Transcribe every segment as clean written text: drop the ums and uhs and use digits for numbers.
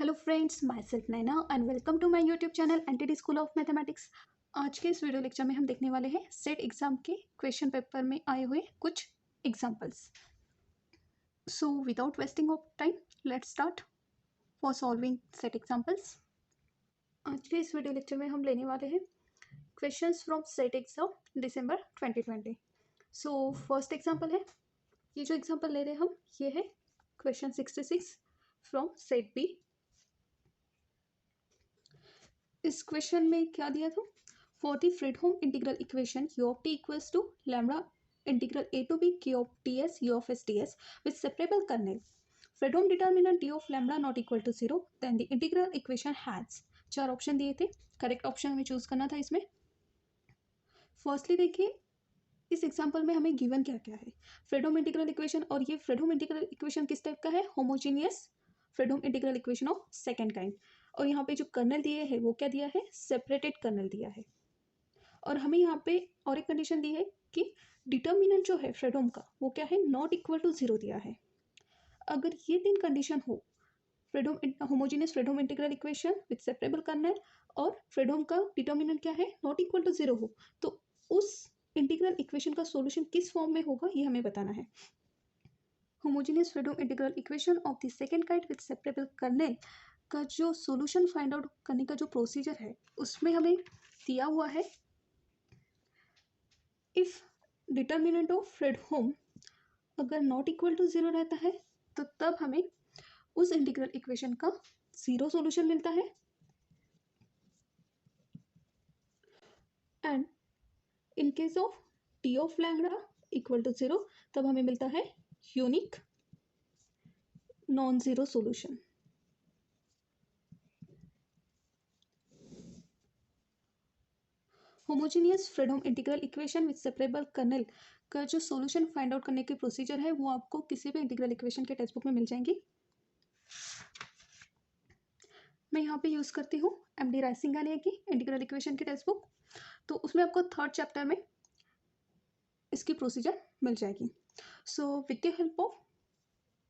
Hello friends, myself Naina and welcome to my YouTube channel NTD school of mathematics. आज के इस video lecture में हम देखने वाले हैं सेट एग्जाम के क्वेश्चन पेपर में आए हुए कुछ examples. So without wasting of time let's start for solving set examples. आज के इस वीडियो लेक्चर में हम लेने वाले हैं questions from set exam December 2020। So first example है, ये जो एग्जाम्पल ले रहे हैं हम, ये है क्वेश्चन 66 फ्रॉम सेट बी। इस क्वेश्चन में क्या दिया था? For the Fredholm integral equation u of t equals to lambda integral a to b k of ts u of s ds with separable kernel, Fredholm determinant d of lambda not equal to 0, then the integral equation has। चार option दिए थे, correct option हमें choose करना था इसमें। Firstly देखिए, इस example में हमें गिवन क्या क्या है, फ्रेडहोम इंटीग्रल इक्वेशन, और ये फ्रेडहोम इंटीग्रल इक्वेशन किस टाइप का है? Homogeneous Fredholm integral equation of second kind. और यहाँ पे जो कर्नल दिए है वो क्या दिया है? सेपरेटेड कर्नल दिया है। और हमें यहाँ पे और एक कंडीशन दी है कि डिटर्मिनेंट जो है फ्रेडहोम का वो क्या है? नॉट इक्वल टू 0 दिया है। अगर ये तीन कंडीशन हो, Fredholm homogeneous Fredholm integral equation with separable kernel और फ्रेडहोम का डिटर्मिनेंट क्या है? नॉट इक्वल टू 0 हो, तो उस इंटीग्रल इक्वेशन का सॉल्यूशन किस फॉर्म में होगा ये हमें बताना है। Homogeneous Fredholm integral equation of the second kind with separable kernel का जो सॉल्यूशन फाइंड आउट करने का जो प्रोसीजर है उसमें हमें दिया हुआ है, इफ डिटर्मिनेंट ऑफ फ्रेडहोम अगर नॉट इक्वल टू 0 रहता है तो तब हमें उस इंटीग्रल इक्वेशन का 0 सॉल्यूशन मिलता है, and in case of T of lambda equal to 0 तब हमें मिलता है unique non zero solution. Homogeneous Fredholm integral equation with separable kernel का जो सॉल्यूशन फाइंड आउट करने की प्रोसीजर है वो आपको किसी भी इंटीग्रल इक्वेशन के टेक्स्ट बुक में मिल जाएंगी। मैं यहाँ पे यूज़ करती हूँ एम डी रायसिंघानिया की इंटीग्रल इक्वेशन की टेक्स्ट बुक, तो उसमें आपको थर्ड चैप्टर में इसकी प्रोसीजर मिल जाएगी। So with the help of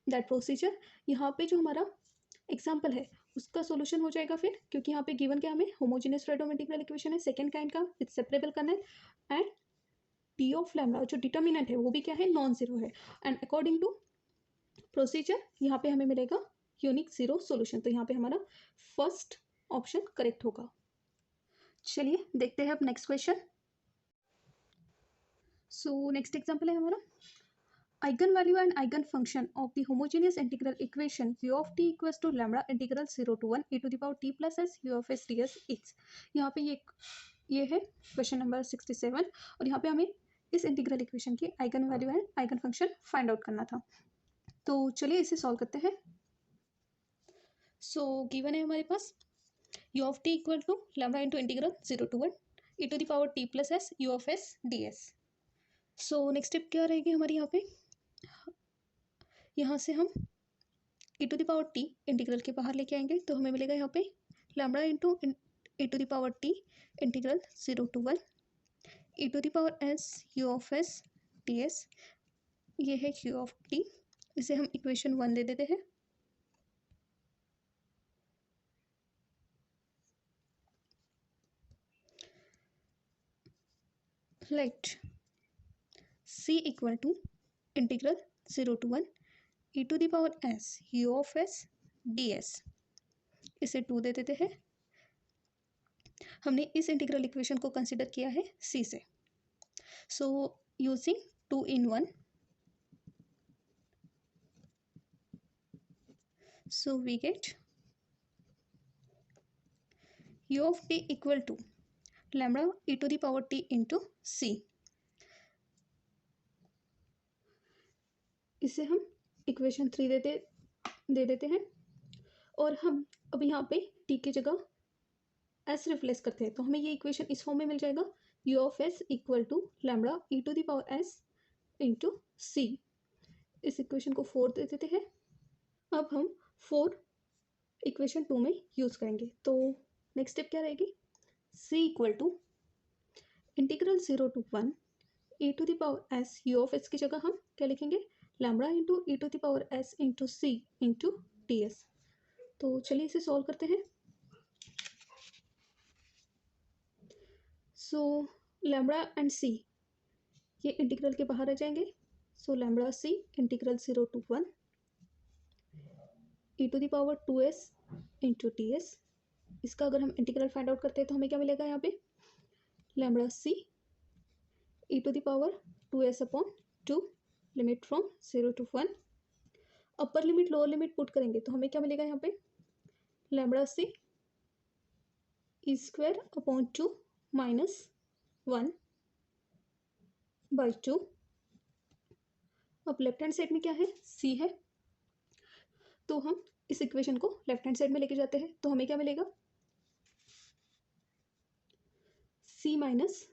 that procedure यहाँ पे जो हमारा एग्जाम्पल है उसका सॉल्यूशन हो जाएगा फिर, क्योंकि यहाँ पे गिवन क्या हमें? होमोजेनियस फ्रेडहोम इंटीग्रल इक्वेशन है सेकंड काइंड का with separable colonel, and T of lambda जो डिटर्मिनेंट है वो भी क्या है? नॉन जीरो है, एंड अकॉर्डिंग टू प्रोसीजर यहाँ पे हमें मिलेगा यूनिक जीरो सॉल्यूशन। तो यहाँ पे हमारा फर्स्ट ऑप्शन करेक्ट होगा। चलिए देखते हैं अब next question. So next example है हमारा, eigen value and eigen function of the homogeneous integral equation u of t equals to lambda integral 0 to 1 e to the power t plus s u of s ds is। यहाँ पे ये है question number 67, और यहाँ पे हमें इस integral equation की eigen value and eigen function find out करना था। तो चलिए इसे सॉल्व करते हैं। सो गिवन है हमारे पास u of t equal to lambda into integral 0 to 1 e to the power t plus s u of s ds। So next step क्या रहेगी हमारी? यहाँ पे यहाँ से हम e to the power t integral के बाहर लेके आएंगे तो हमें मिलेगा यहाँ पे lambda into e to the power t integral 0 to 1 e to the power s u of s ds। ये है u ऑफ t, इसे हम इक्वेशन 1 दे देते हैं। Let c equal to integral 0 to 1 e to the power s u of s ds, इसे 2 दे देते हैं। हमने इस इंटीग्रल इक्वेशन को कंसिडर किया है c से, so using 2 in 1, so we get u of t equal to lambda e to the power t into c। इसे हम इक्वेशन 3 दे देते हैं, और हम अब यहाँ पे t की जगह s रिप्लेस करते हैं तो हमें ये इक्वेशन इस फॉर्म में मिल जाएगा u of s equal to lambda e to the power s into c। इस इक्वेशन को 4 दे देते हैं। अब हम 4 इक्वेशन 2 में यूज़ करेंगे, तो नेक्स्ट स्टेप क्या रहेगी? c equal to integral 0 to 1 e to the power s u of s की जगह हम क्या लिखेंगे? Lambda into e to the power s into c into ds। तो चलिए इसे सॉल्व करते हैं। सो लैम्बडा एंड सी ये इंटीग्रल के बाहर आ जाएंगे। So lambda C integral 0 to 1 e to the power 2s into T S. इसका अगर हम इंटीग्रल फाइंड आउट करते हैं तो हमें क्या मिलेगा यहाँ पे, lambda C e to the power 2s upon 2 limit from 0 to 1। Upper limit lower limit put करेंगे तो हमें क्या मिलेगा यहाँ पे, लैम्बडा सी ई स्क्वायर अपॉन 2 माइनस 1 बाई 2। अब लेफ्ट हैंड साइड में क्या है, सी है, तो हम इस इक्वेशन को लेफ्ट हैंड साइड में लेके जाते हैं तो हमें क्या मिलेगा, c minus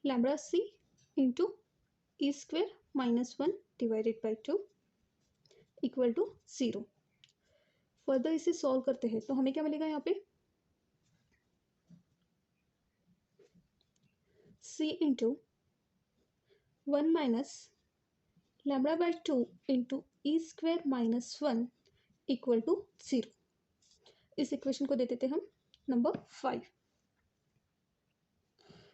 lambda c into E square minus 1 divided by 2 equal to 0। Further इसे सॉल्व करते हैं तो हमें क्या मिलेगा यहाँ पे, c into 1 minus lambda by 2 into E square minus 1 equal to 0। इस इक्वेशन को दे देते हम नंबर 5।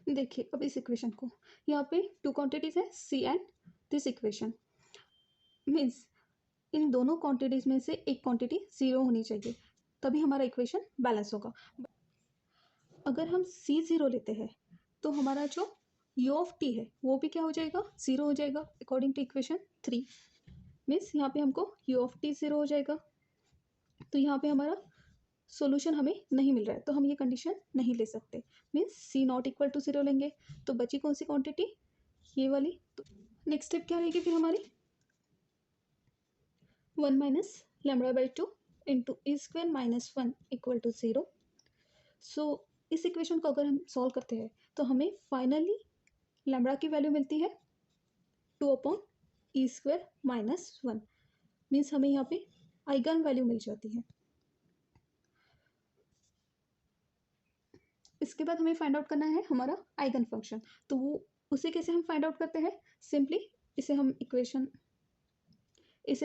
देखिए अब इस इक्वेशन को, यहाँ पे टू क्वांटिटीज है c and this equation, means इन दोनों क्वांटिटीज में से एक क्वांटिटी 0 होनी चाहिए, तभी हमारा इक्वेशन बैलेंस होगा। अगर हम सी 0 लेते हैं तो हमारा जो यू ऑफ टी है वो भी क्या हो जाएगा, 0 हो जाएगा अकॉर्डिंग टू इक्वेशन 3। मीन्स यहाँ पे हमको यू ऑफ टी 0 हो जाएगा, तो यहाँ पे हमारा सॉल्यूशन हमें नहीं मिल रहा है तो हम ये कंडीशन नहीं ले सकते। Means C not equal to 0 लेंगे। तो बची कौन सी क्वांटिटी, ये वाली। तो नेक्स्ट स्टेप क्या रहेगी फिर हमारी, 1 minus lambda by 2 into E square minus 1 equal to 0। So इस इक्वेशन को अगर हम सॉल्व करते हैं तो हमें फाइनली लैम्बडा की वैल्यू मिलती है 2 upon E square minus 1। Means हमें यहाँ पे आइगन वैल्यू मिल जाती है। इसके बाद हमें फाइंड आउट करना है हमारा आइगन फंक्शन, तो वो उसे कैसे हम फाइंड आउट करते हैं, सिंपली इसे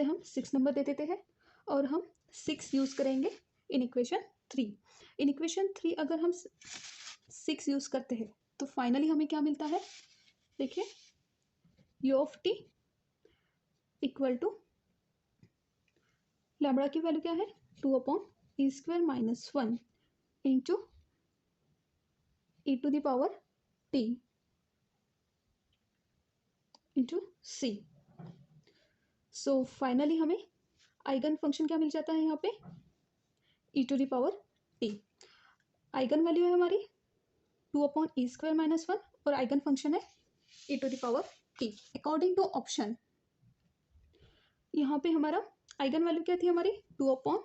हम 6 नंबर दे देते हैं और हम 6 यूज़ करेंगे इन इक्वेशन 3। इन इक्वेशन 3 अगर हम 6 यूज़ करते हैं तो फाइनली हमें क्या मिलता है, देखिए u of t equal to lambda की वैल्यू क्या है 2 upon E square minus 1 into e to the power t into C. So finally हमें आइगन फंक्शन क्या मिल जाता है यहाँ पे, e to the power t। Eigen value है हमारी 2 अपॉन ई स्क्वायर माइनस 1 और आइगन फंक्शन है e to the power t। According to option यहाँ पे हमारा आइगन वैल्यू क्या थी हमारी 2 अपॉन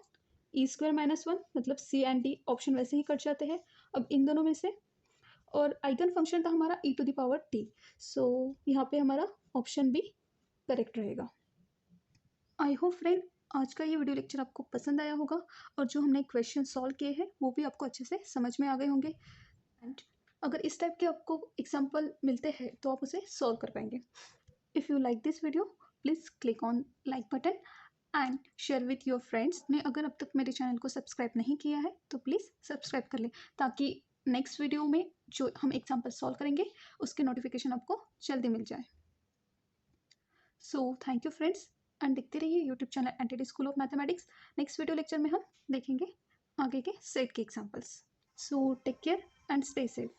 ई स्क्वायर माइनस 1, मतलब सी एंड डी ऑप्शन वैसे ही कट जाते हैं अब इन दोनों में से, और आइगन फंक्शन था हमारा e to the power t। So यहाँ पे हमारा ऑप्शन भी करेक्ट रहेगा। आई होप फ्रेंड आज का ये वीडियो लेक्चर आपको पसंद आया होगा और जो हमने क्वेश्चन सॉल्व किए हैं वो भी आपको अच्छे से समझ में आ गए होंगे। एंड अगर इस टाइप के आपको एग्जाम्पल मिलते हैं तो आप उसे सॉल्व कर पाएंगे। If you like this video please click on like button and share with your friends ने अगर अब तक मेरे चैनल को सब्सक्राइब नहीं किया है तो प्लीज़ सब्सक्राइब कर लें ताकि नेक्स्ट वीडियो में जो हम एग्जाम्पल सॉल्व करेंगे उसके नोटिफिकेशन आपको जल्दी मिल जाए। So thank you friends and देखते रहिए YouTube channel entity school of mathematics. Next video lecture में हम देखेंगे आगे के सेट के examples. So take care and stay safe.